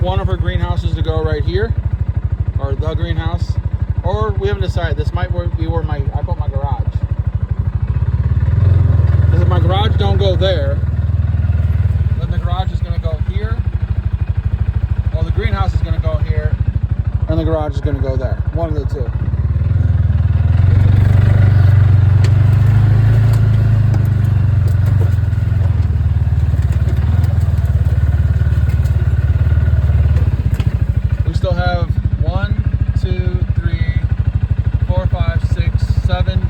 one of her greenhouses to go right here, or the greenhouse, or we haven't decided. This might be where I put my garage. Because if my garage don't go there, then the garage is going to go here. Well, the greenhouse is going to go here, and the garage is going to go there. One of the two. We still have 1, 2, 3, 4, 5, 6, 7